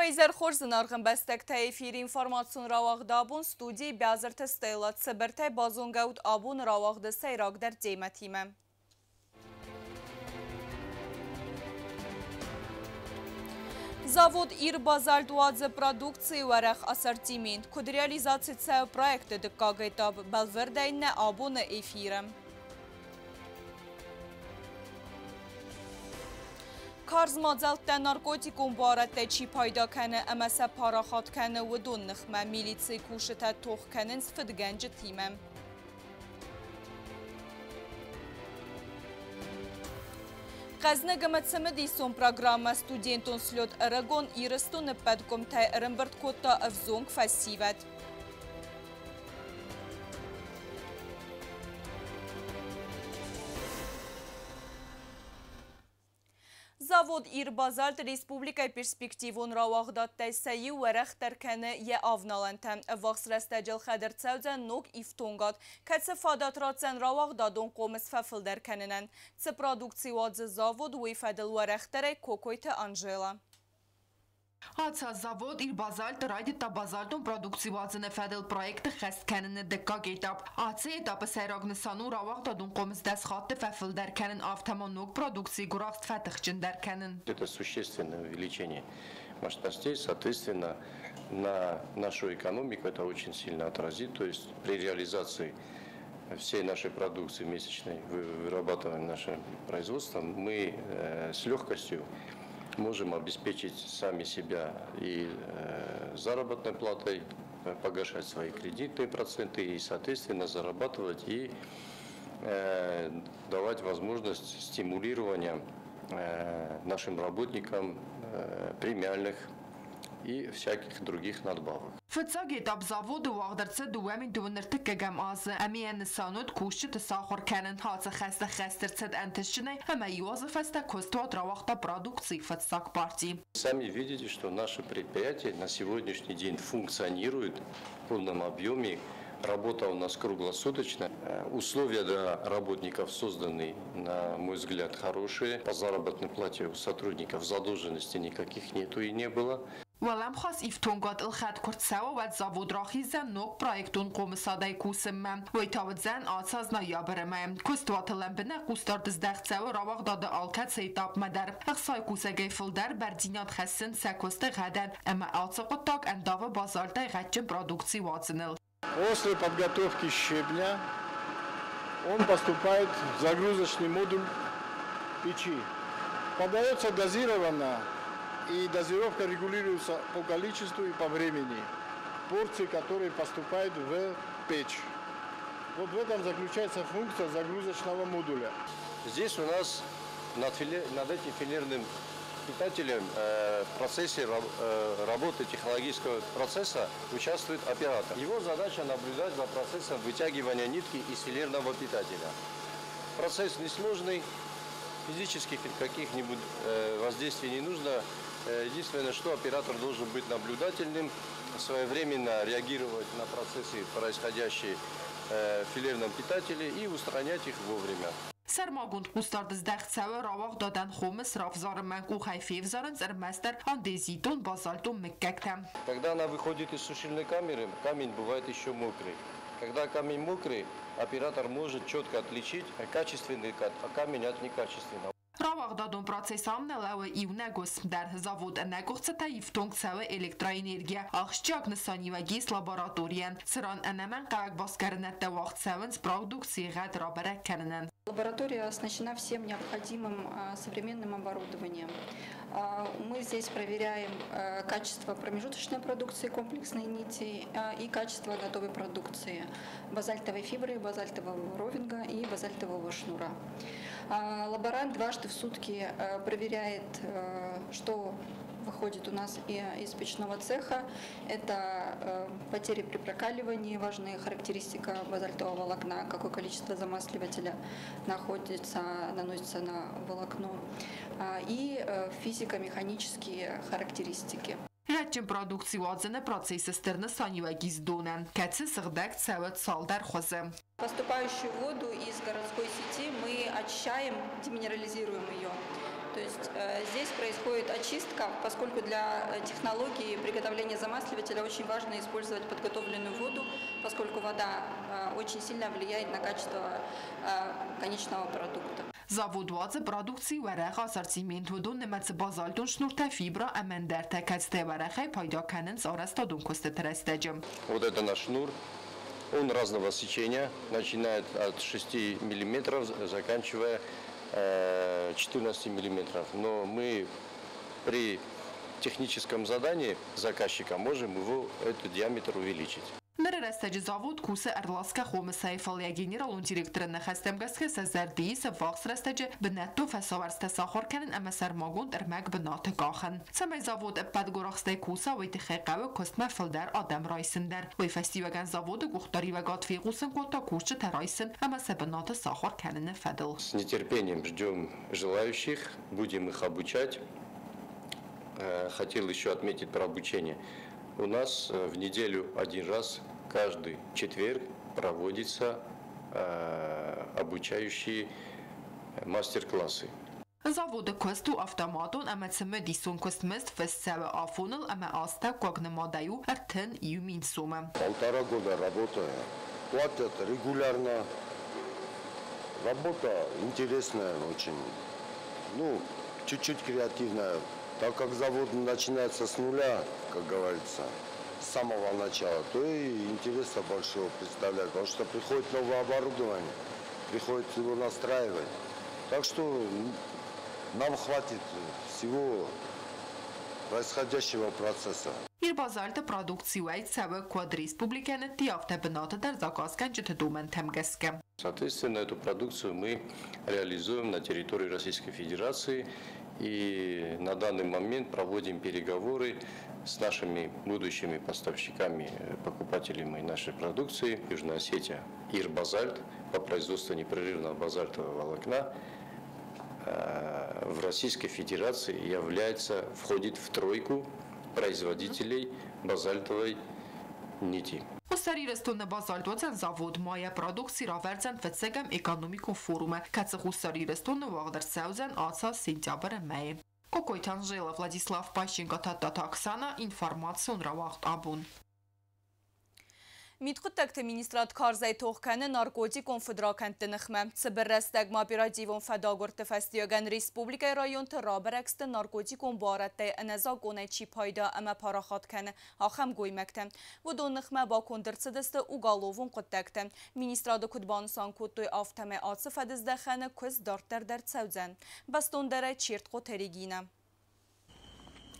Фейзер Хорзын арғынбәстәкті эфир информацион равағдабын студии бязырты стейла цыбыртай базонгауд абун равағды сайрағдар деймәтиме. Завод Ир-Базальдуадзе продукции варах ассортимент. Код реализации цео проекта дыккагайтаб балвердайне абуны эфирем. Карзмадзалтта наркотикум баратта чи пайда кәні әмәсә парахат кәні вудун нықма милиция кушыта тоқ кәнін сфыдгәнжі тимем. Қазны гімітсімі дейсон программа студентун слет ұрығын ирыстуны пәдком тәй ұрымбірт котта ұвзонг фәсивәд. Завод Ир-Базальд республика перспективун равағдаттай сәйі вәрәқ тәркәні е авналантам. Вақс рәстәджіл қәдір цәудзән ног ифтонгад. Кәтсі фадатратзән равағдадон қомыз фәфілдер кәнінен. Ці продукциядзы завод уйфәділ вәрәқтәрі Кокойты Анжела. Аца завод Ир-Базальд радита базальдон продукциядзыны фәділ проекты қәст кәніні дыққа гейтап. Аца етапы сайрағны сану равағдадон қомыз дәс хатты фәфілдер кәнін автомоног продукции гурақст фәтіқчіндер кәнін. Это существенное увеличение мощностей, соответственно, на нашу экономику это очень сильно отразит. То есть при реализации всей нашей продукции месячной, вырабатываем нашим производством, мы с легкостью можем обеспечить сами себя и заработной платой, погашать свои кредитные проценты и, соответственно, зарабатывать и давать возможность стимулирования нашим работникам премиальных и всяких других надбавок. Фыцаг етап заводы вағдырцы дуамин дуыныртық кәгәм азы. Әмияны сануд кушчы тысақыр кәнін хацы қәсті қәстірцет әнтішчіні, әмә юазы фәсті көстуат равақта продукции фыцаг партии. Сами видите, что наши предприятия на сегодняшний день функционируют в полном объеме. Работа у нас круглосуточно. Условия для работников созданы, на мой взгляд, хорошие. По заработной плате у сотрудников задолженности никаких нету и не было. ولم خاص إفتونقات الخد كرت سوا ود زبود راخيزن نوك برايكتون قوم صداي كوسم ويتاود زن آساز نيابرم كستوات لمبنه قوستار دزدخت سوا رواق داد آلكت سيتاب مدر اخصای کوسه گیفل در بردینات خسن سکوست غدن اما آتساقت تاك انداو بازارتای غدجن продукции واتزنل. После подготовки щебня он поступает в загрузочный модуль печи. Подается дозированно. И дозировка регулируется по количеству и по времени порции, которые поступают в печь. Вот в этом заключается функция загрузочного модуля. Здесь у нас над этим филерным питателем в процессе работы технологического процесса участвует оператор. Его задача наблюдать за процессом вытягивания нитки из филерного питателя. Процесс несложный, физических каких-нибудь воздействий не нужно. Единственное, что оператор должен быть наблюдательным, своевременно реагировать на процессы, происходящие в филерном питателе, и устранять их вовремя. Сармагунд кустардыз дәхтсәві равақ дадан хомыс рафзары мәнку хайфевзарын зәрмәстер андезитон базальтон мәккәктәм. Когда она выходит из сушильной камеры, камень бывает еще мокрый. Когда камень мокрый, оператор может четко отличить качественный камень от некачественного. Равақ дадон процессам нәләуі ивнәгос дәр завод әнәгоқцы тәйфтонг сәві электроэнергия ақшчак нысанива гейс лабораториян. Сыран әнәмән қағак баскарынәтті вақт сәвін с продукции ғәд рабарак кәнінен. Лаборатория оснащена всем необходимым современным оборудованием. Мы здесь проверяем качество промежуточной продукции, комплексной нити и качество готовой продукции, базальтовой фибры, базальтового ровинга и базальтового шнура. Лаборант дважды в сутки проверяет, что выходит у нас из печного цеха. Это потери при прокаливании, важная характеристика базальтового волокна, какое количество замасливателя наносится на волокно, и физико-механические характеристики. Рәтчен продукциядзыны процессы стырны санива гиздонен. Кәтсі сығдәк цәвет салдар хозы. Поступающую воду из городской сети мы очищаем, деминерализируем ее. То есть здесь происходит очистка, поскольку для технологии приготовления замасливателя очень важно использовать подготовленную воду, поскольку вода очень сильно влияет на качество конечного продукта. Zavod wazı produksiya vərəq asortimentudun nəməci bazaltun şnurta fibra əməndərtə kəcdə vərəqə payda kənins arastadun koste tərəstəcəm. Вот это наш шнур. Он разного сечения, начинает от 6 мм, заканчивая 14 мм. Но мы при техническом задании заказчика можем его этот диаметр увеличить. Nərərəstəcə zavod kusə ərlaska xomu sayfalıya generalun direktoruna xəstəmgəskə səzərdiysə vaxt rəstəcə bənətto fəsavərstə saxarkənin əməsər magund ərmək bənatı qaxın. Səməy zavod əppədqoraqstəy kusa vəyti xəqəvə kostmə fıldər adam raysındər. Vəy fəstivəgən zavodu quxtari və qatfi qusun qota kurçı təraysın əməsə bənatı saxarkəninə fədil. С нетерпением ждем желающих, будем их обучать. Хотел еще отметить про обучение. У нас в неделю один раз, каждый четверг, проводятся обучающие мастер-классы. Zavodu kostu avtomatun əmətsəmə disun kostmest fəssəvə afonul əmə asta qognamadayу ərtən юмин сума. 1,5 года работаю. Платят регулярно. Работа интересная очень. Ну, чуть-чуть креативная. Так как завод начинается с нуля, как говорится, с самого начала, то и интереса большого представляет, потому что приходит новое оборудование, приходится его настраивать. Так что нам хватит всего происходящего процесса. İrbazaltı produksiya səvə Quad Respublikanı tiyafta binatı dar zakazkan cıtıdumen təmgəskəm. Соответственно, эту продукцию мы реализуем на территории Российской Федерации и на данный момент проводим переговоры с нашими будущими поставщиками, покупателями нашей продукции. Южная Осетия Ирбазальт по производству непрерывного базальтового волокна в Российской Федерации входит в тройку производителей базальтовой нити. Հուսարիրստոնը բազալտոց են զավոդ մայա պրոդուքսի ռավերց են վեցեգեմ էկոնոմիկոն ֆորումը, կացը հուսարիրստոնը վաղդր սավզ են ացա սենտյաբրը մայ։ Կոկոյթան ժելը Վլադիսլավ Պաշինկա տատատա Աքսանա ինվարմացիոն ռավաղտ աբուն։ Միտխուտակտը մինիստրատ կարզայ թողքանը նարկոտիկոն ֆդրականտ նխմը, ծբրրստակ մապիրադիվոն ֆադագորտը ֆաստիոգան Ռիսպուբլիկայ ռայոն թրաբերեքստը նարկոտիկոն բարատտայ ընեզագոն է չի պայդա əmə paraxatkəni ախəm գոյմəkտə, վդոն նխմə բակոն դրցդստը ուգալովուն qıttaqtə, մինիստրաdı kudbanısan kuttuy avtəmə atsı fədizdə küz dartlar dərtsəvzən, bəstон dərə çirt qoterigina.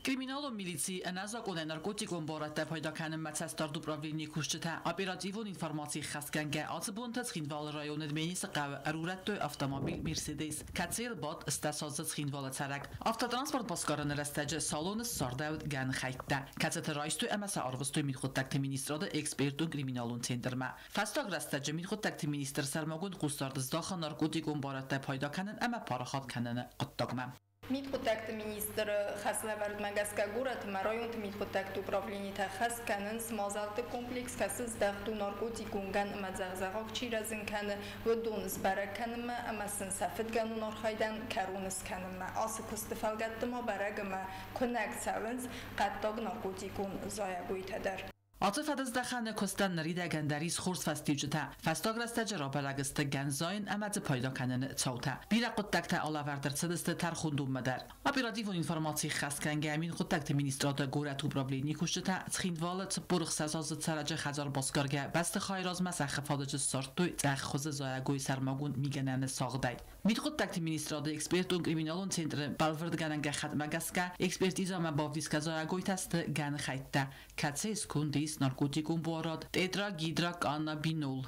Криминалу милиции незаконне наркотикон баратта пайда канын мәцәстар управление кушчыта оперативон информации хасганга ацбунтас хинвал районы дменис қав аруратту автомобиль Мерседес кацел бот стасозыз хинвал царак автотранспорт баскараны растаҗы салоны сардавд ган хайтта кацет райсту әмәсә арвысту милхуттакты министрады эксперту криминалун центрма фастаг растаҗы милхуттакты министр сармагун кустардыздаха наркотикон баратта пайда канын әмә парахат каныны кыттагма Митхутакт министр Хаславард Магаскагурат Марайон Митхутакт управление Тахасканын смазалты комплекс касыз дахту наркотикунган мазагзагак чиразынканы вдонс бараканма амасын сафетганун орхайдан карунсканма асы кустфалгаттыма барагма коннекцавынс каттаг наркотикун заягуйтадар عاطف دزدخانه کستن نریده گندریز خورس فستیجتا فستاگ رستج را برگست گنزاین امد پایدا کنن چوتا بیره قدکت آلاوردر صدست ترخوندوم مدر اپیراتیو اینفرماسی خسکنگه امین قدکت مینیسترات گورت اوبراولینی کشتا تخیندوالت برخ سازازت سرج خزار باسکارگه بست خایراز مسخ فادج سارتوی تخ خوز زایگوی سرماگون میگنن ساغدای مید قدکت مینیسترات اکسپرتون کریمینالون سنتر بالورد گننگه خدمگسکه اکسپرتیزا مباودیسک زایگوی تست گن خیتا کتسیس کندی نارکوتیکون بارد تترا گیدرا کانابینول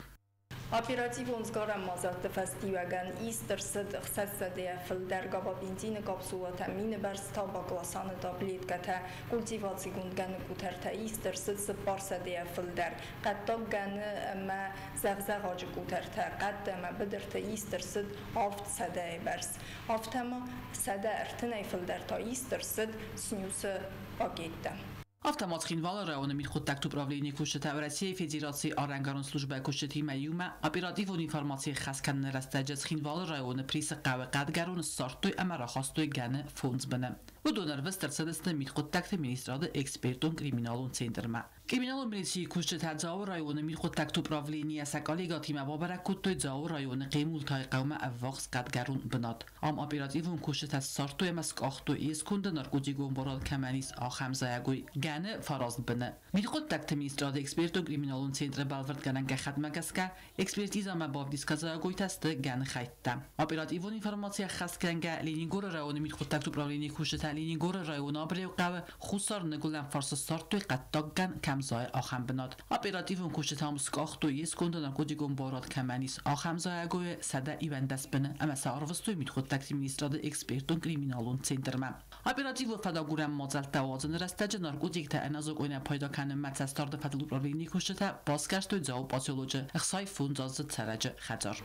Operatiivon zgaram mazat festivagan istersed xsassadea filder gaba benzin kapsula tamine barsta baklasane tabletkata kultivatsigungan kuterta istersed sparsadea filder qattaggan ma zagzagaj kuterta qaddama bidirta istersed aft sadai bars aftama sada ertnay filder ta istersed snyuse paketta Автомат хинвала района Мирхоттак управление кушета России Федерации Орангарон служба кушети Маюма оперативную информацию хаскан растаджет хинвала района приса каве кадгарун сортой амарахостой гане фондс бана. Удонар вестерцедесна Мирхоттак министрада экспертон криминалун центрма. Криминалун милиции кушета дзау района Мирхоттак управление сакалигати мабаракуттой дзау района qeymultay qawma avvaqs кадгарун бнат. Ам оперативун кушета сортой маскахто искунда наркотикон борал каманис ахамзаягуй gane faraz bine. Мирхоттак министрада экспертон криминалун центра балвард гананга хатмагаска экспертиза мабавдис казагуй тасты gane хайтта. Оперативун информация хасканга Лениногор района Мирхоттак управление кушета Лениногор района брев qave хусар нагулан фарса сортой qаттаган камзай ахамбнат. Оперативун кушета маскахто искунда наркотикон борал каманис ахамзаягуй сада ивандас bine. Ama sarvstoy Мирхоттак министрада экспертон криминалун центрма. Оперативу фадагурам мазал тавазун растаджа наркотик تا انازوق اون پایدا کنه متستارد فتلو پروینی کشته بازگشت و جواب پاسیولوژی اخصای فونداز ترجه خجار.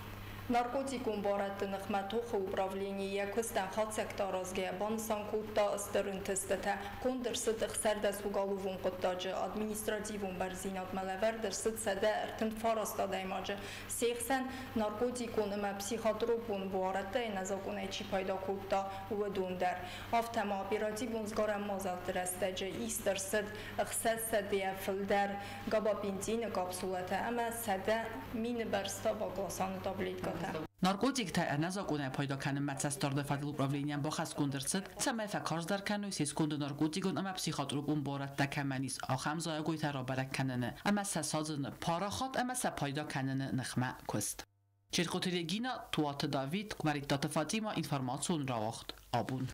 Наркотикум борат нахматуха управление костан хат секторазге бансан кутта стернтестата кондерсит ихсардас угалувун qottaje административун барзинат малавердерсит сада эртин фараста даймаже 80 наркотикун ма психотропун бората эназакун чи пайда кутта удундер автома оперативун сгора мозат растаje истерсит ихсаса диафилдер габа бензин капсулата ама сада мин барста багласан таблетка Наркотик та аназакуне пайда کنه متستارد فتل управлением بخص کندرست سمه فکارز در کنه سیز کند نارکوتیکون اما پسیخاتروبون بارد تکمنیس آخم زایگوی ترا برک کننه اما سازن پاراخات اما سپایدا کننه نخمه کست. چرخوتریگینا توات داوید کمریتات فاطیما اینفرماسیون را وقت آبون.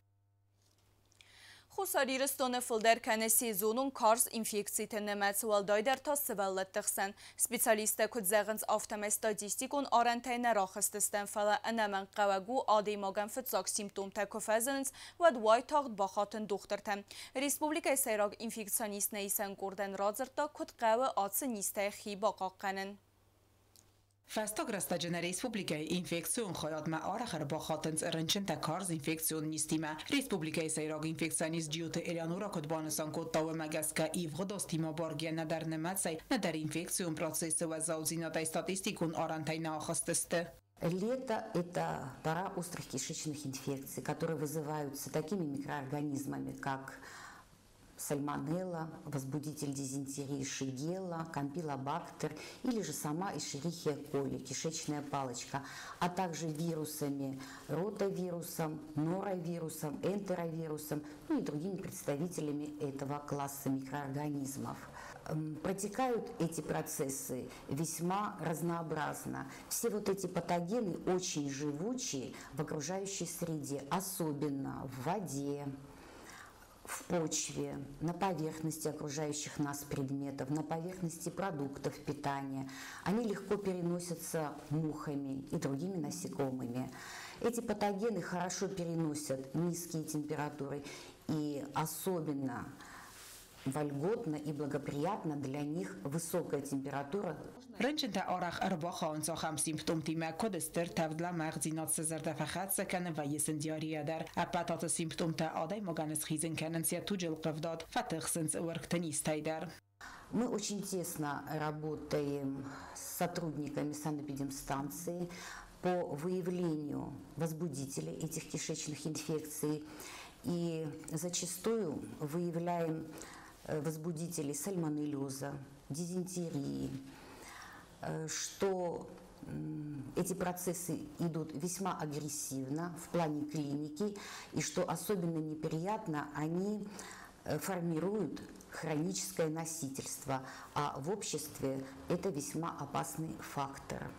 Хусарирстон филдеркане сезонун карс инфекциятны мәцуалдайдар тассываллаттықсан. Специалисты күдзәғінс автома статистикун арантайна рахыстыстан фала анаман қавагу адаймаган фытсак симптомта көфәзінс вадвай тағд бахатын доқтыртам. Республика сайраг инфекционист нейсан көрден разырта күд қавы атсы нистай хиба қаққанын. فاستاگ رستاجن ریسپوبلیکای اینفکسیون خواهد ما آخر با خاطنز رنچن تا کارز اینفکسیون نیستیم. ریسپوبلیکای سیراگ اینفکسیونیست جیوت ایلیانورا کد بانسان کد تاو مگس که ایو داستیما بارگی ندر نمت سی ندر اینفکسیون پروسس و زاوزینا تا استاتистикун арантайна ахастысты. Лето – это пора острых кишечных инфекций, которые вызываются такими микроорганизмами, как сальмонелла, возбудитель дизентерии шигелла, кампилобактер или же сама эшерихия коли, кишечная палочка, а также вирусами, ротавирусом, норовирусом, энтеровирусом, ну и другими представителями этого класса микроорганизмов. Протекают эти процессы весьма разнообразно. Все вот эти патогены очень живучие в окружающей среде, особенно в воде, в почве, на поверхности окружающих нас предметов, на поверхности продуктов питания. Они легко переносятся мухами и другими насекомыми. Эти патогены хорошо переносят низкие температуры и особенно вольготно и благоприятно для них высокая температура. رنچن تا آرخ ارباخ آنسا خم سیمپتوم تیمه کدستر تفدلا مغزینات سزرده فخط سکنه و یسن دیاریه در اپتات سیمپتوم تا آدای مگانس خیزن کنن سیا توجل قفداد فتخ سنس ورکتنیستای در. Мы очень тесно работаем с сотрудниками санэпидемстанции по выявлению возбудителей этих кишечных инфекций и зачастую выявляем возбудителей сальмонеллеза, дизентерии, что эти процессы идут весьма агрессивно в плане клиники и что особенно неприятно, они формируют хроническое носительство, а в обществе это весьма опасный фактор.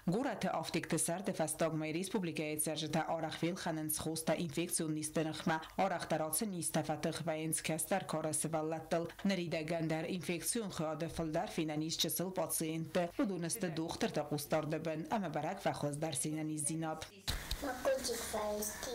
Гурат афтикте сарде фастаг май республикаи цержта арах вил ханенс хоста инфекцион нистенхма арах тараце ниста фатх ваенс кастер карас валаттл نریدگان در اینفکسیون خواهد فلدر فینانیش چسل پاتسینت بدونست دختر تا قستارده بن اما برک فخواست در سینانی زیناب نکوچیک فایستی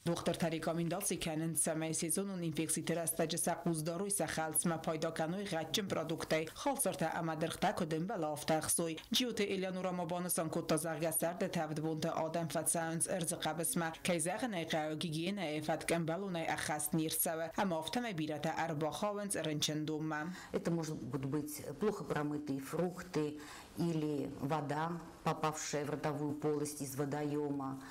دختر تریکامین داسی کنن سمای سیزون اینفکسی ترستج سقوز داروی سخالت ما پیدا کنوی غچم پرودکتی خالصرت اما درخته کدم بلافت خسوی جیوت ایلیانورا مبانسان کتا زرگستر ده تبد بونت آدم فتسانس ارز قبس ما کیزاق نیقه گیگین افت کمبلونه اخست نیرسوه اما افتم بیرت اربا خاونز رنچندوم. Это может быть плохо промытые фрукты или вода, попавшая в ротовую полость из водоема.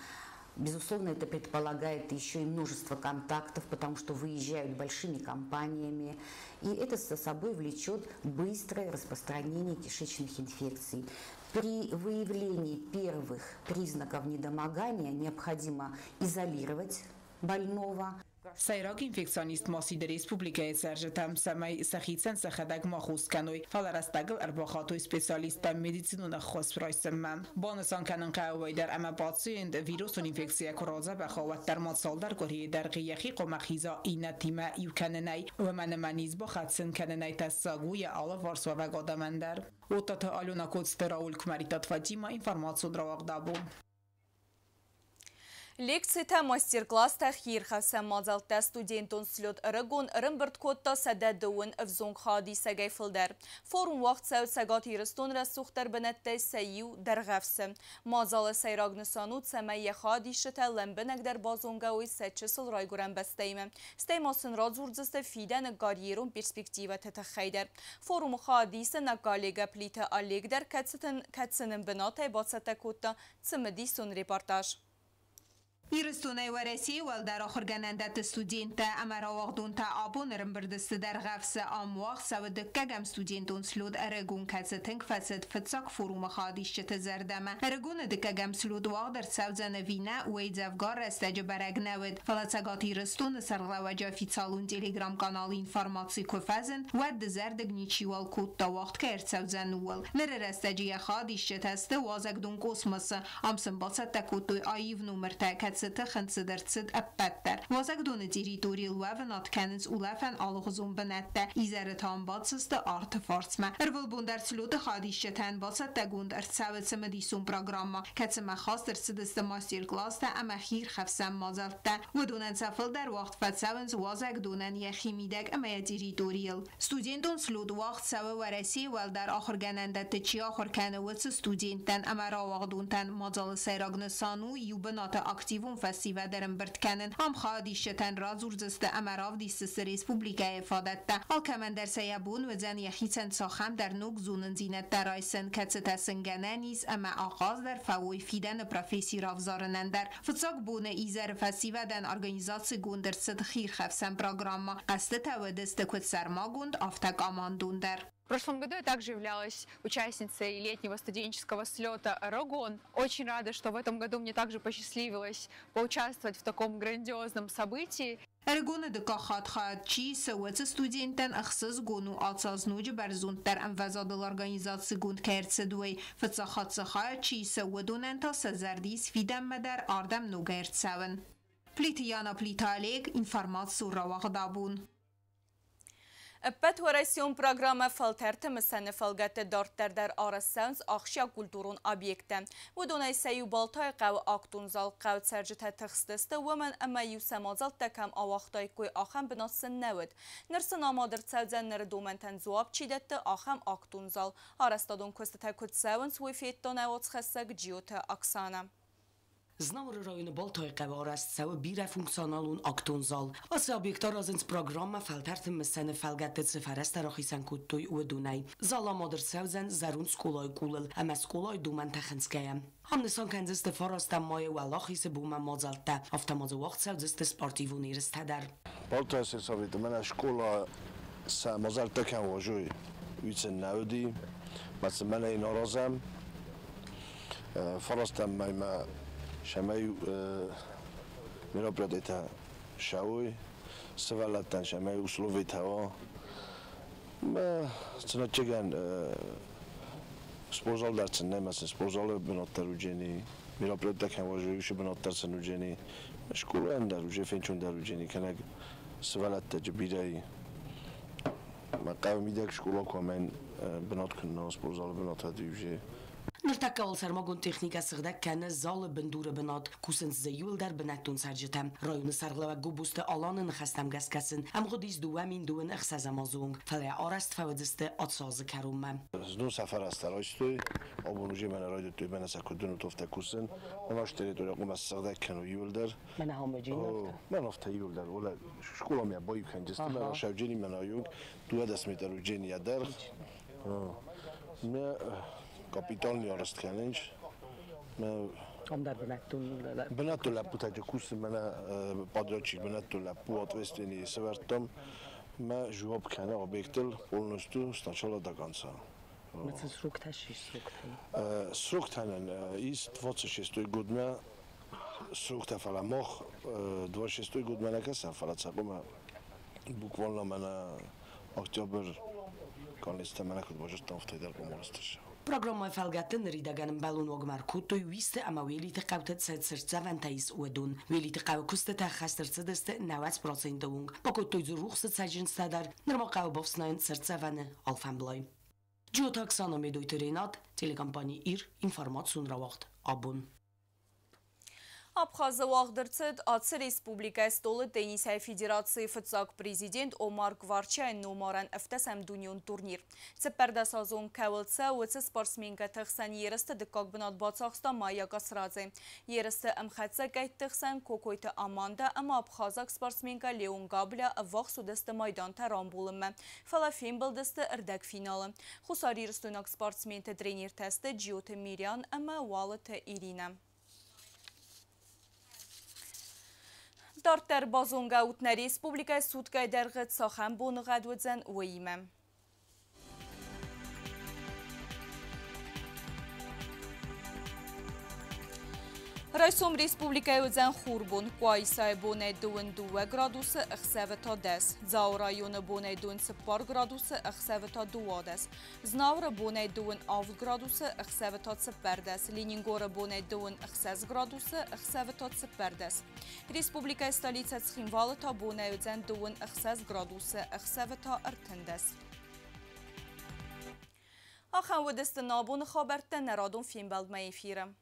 Безусловно, это предполагает еще и множество контактов, потому что выезжают большими компаниями. И это за собой влечет быстрое распространение кишечных инфекций. При выявлении первых признаков недомогания необходимо изолировать больного. سیراک اینفکسیونیست ماسید ریسپوبلیکای سرجتم سمای سخیتسن سخدگ ماخوز کنوی فالرستگل ارباخاتو اسپیسیالیست به مدیسینون خاص رایسمم بانسان کنن قوی در اما پاتسیند ویروس و اینفکسیا کرازه بخواد در ماسال در گری در قیخی قمخیزا این تیمه یوکننای و من منیز با خدسن کننای تساگوی آلا وارسوا و گادمندر و تا آلونا کودستراول کمریتات فاجیما اینفرماسیون رواق دابون. Лекцията мастер-класста хирхаса мазалта студентон слет рагон рымбырт котта сададуын взонг хади сагай филдер. Форум вақт сау сагат ирстон расухтар бінетті сайю дарғавсы. Мазалы сайрагнысану цамайя хади шыта лэмбінак дар базонгауи сәтчісіл райгуран бастайма. Стаймасын радзурдзысты фиден гарьерун перспектива тәтәхайдар. Форум хадисы на галега плита алегдар кәтсінің бінатай бацата котта цымыди сон репортаж. Ирстунай ورسی ول در آخر گنندت استودینت امرا وقتون تا آبون رمبردست در غفص آمواق سود کگم استودینتون سلود ارگون کزتنگ فسد فتساق فروم خادیش چت زردمه ارگون دکگم سلود واق در سوزن وینه وید زفگار رستج برگ نود فلسگات ایرستون سرلا و جافی سالون تلگرام کانال اینفرماسی کفزن ود زردگ نیچیوال کود تا وقت که ارسوزن ول نر رستجی خادیش چت است وازک دون کسمس امسن باست تکوتوی آیو نومر تکت خنصدرتسد أبتر وزق دون تيريتوري الوافنات كانت أولافن آلغزون بنته إزارتان باتسست آرتفارسما ارول بوندر سلوت خاديشتان باتست تگوند ارتساوت سمديسون پروگراما كتسما خاص درسدست ماستر كلاس تا اما خير خفسم مازلتا ودونن سفل در وقت فتساونز وزق دونن يخيميدك اما يتيريتوريل ستودينتون سلوت وقت سوا ورسي ول در آخر گننده تچي آخر كانوتس ستودينتن اما را وقدونتن مازال سيراغنسانو يوبنات اكتيف فستیو درم برد کنن هم خادیشتن رازورزست امراو دیست ریسپوبلیکای افادت آلکمندر سیابون و زن یخیتن ساخم در نوک زونن زینت در رایسن کتست سنگنانیز اما آغاز در فوی فیدن پروفیسی رافزارنن در فتساق بونه ایزر فستیو دن ارگانیزات گوندر صد خیر خفسن پروگراما قصد تودست کت سرما گوند آفتک آماندون در В прошлом году я также являлась участницей летнего студенческого слета «Рагон». Очень рада, что в этом году мне также посчастливилось поучаствовать в таком грандиозном событии. ارگون دکاخات خواهد چی سوات ستودینتن اخصاص گونو آتساز نوج برزون در انفزاد الارگانیزات سگوند کرد سدوی فتساخات سخواهد چی سودونن تا سزردیس فیدم مدر آردم نوگرد سون. پلیتیانا پلیتالیگ اینفرمات سوراواق دابون. Петворасион программа фалтертем сенефалгат дартер در آرسانس آخشیا کلتورون آبیکته و دونای سیو بالتای قو آکتون زال قو سرجت تخستسته و من اما یو سمازال تکم آوختای کوی آخم بناسن نود نرسن آمادر تسوزن نر دومن تنزواب چیدت آخم آکتون زال آرستادون کست تکت سونس و فیتون اوت خسک جیوت اکسانم Znamor rajona Baltaj Qavarest sava bira funkcionalun aktonzal. Az obiektar azens programma feltertem mesene felgettet seferest rachisan kuttoy u Dunaj. Zala mader sevzen zarun skolaj kulel, ama skolaj duman techenskayam. Hamnesan kenzeste farastam maje u lachise buma mazalta. Aftamaz waqt sevzeste sportivun irestadar. Baltaj se savit mena škola sa mazalta kan wajoj. Vicen naudi. Mas mena inarazam. Farastam ma شمای میرا پردیتا شوی سوالاتن شمای اسلوبی توا ما چنا چگن سپوزال درسن نه مثلا سپوزال بناتر وجنی میرا پردیتا کم واجویش بناتر سنوجنی مشکل اندر وجه فینچون در وجنی کنه سوالات تجربی ما قومی دیگر شکولا کامن بنات کنن سپوزال بناتر دیوجه نرتكا والسرماغون تكنيكا سغدك كان زال بندور بنات كوسن زيول در بنتون سرجتم رايون سرغلا و گوبوست آلان نخستم گس کسن ام غدیز دوامین دون اخساز مازونگ فلی آرست فودست آتساز کروم زنو سفر است رایستوی آبونوجی من راید توی من سکودن تفت کوسن نماش تریتوری قوم سغدک کنو یول در من هم جین من افت یول در ولی شکل می بایی کنجست من شوجینی من آیونگ دو دست میتر و جینی در من کاپیتال نیارست کننج من هم در بناتو لپو تاجکوس من پادرچی بناتو لپو ответственный سوارتم ما جواب کنه объектил полностью сначала до конца. مثل سروک تشریش سروک تنن ایست 26 год ما سروک تفعل مخ 26 год من نکسم فقط سقوم بوکوالنا من اکتبر کانلیست من کد باجت نفته در قمارستش. Программа фалгаттын ридаган балун огмарку той висте ама велите қавтет сетсерцавантайс уедун. Велите қав кустета хастерцедесте 90% унг. Поко той зурухсет саджин стадар, нерма қав бовснайн серцаване алфамблай. Джиотак сано медойте ренат, телекомпания ир информацион равахт абун. Абхазы вағдырцыд Атсы Республика столы Теннисай Федерации фыцак президент Омар Гварчайн номаран эфтесем дунион турнир. Цепперда сазон кәвілтсі өтсі спортсменға тұқсан ерісті дыққақ бінат бацақста майя қасыразы. Ерісті әмхәтсі кәйттіқсан кокойты Аманда, әмі Абхазак спортсменға Леон Габля вақ судысты майдан тарам болымы. Фалафен білдісті үрдәк финалы. Хусар ерістөнак спортсменті тренер тәсті Джиоты Мирян, әмі Валыты Ирина. Дартер базонга утна республика суткай дәрғыт сахан боныға дөдзен ойымы. Райсом республика өдзен хурбун, Куайсай бонай 2 градусы ықсавыта 10, Зау районы бонай 2 градусы ықсавыта 2, Знавры бонай 2 градусы ықсавыта 10, Ленингоры бонай 2 градусы ықсавыта 10. Республика столица Цхинвалыта бонай өдзен 2 градусы ықсавыта 10. Ахан өдісті набуны хабарттан нарадон фин балдма ефирі.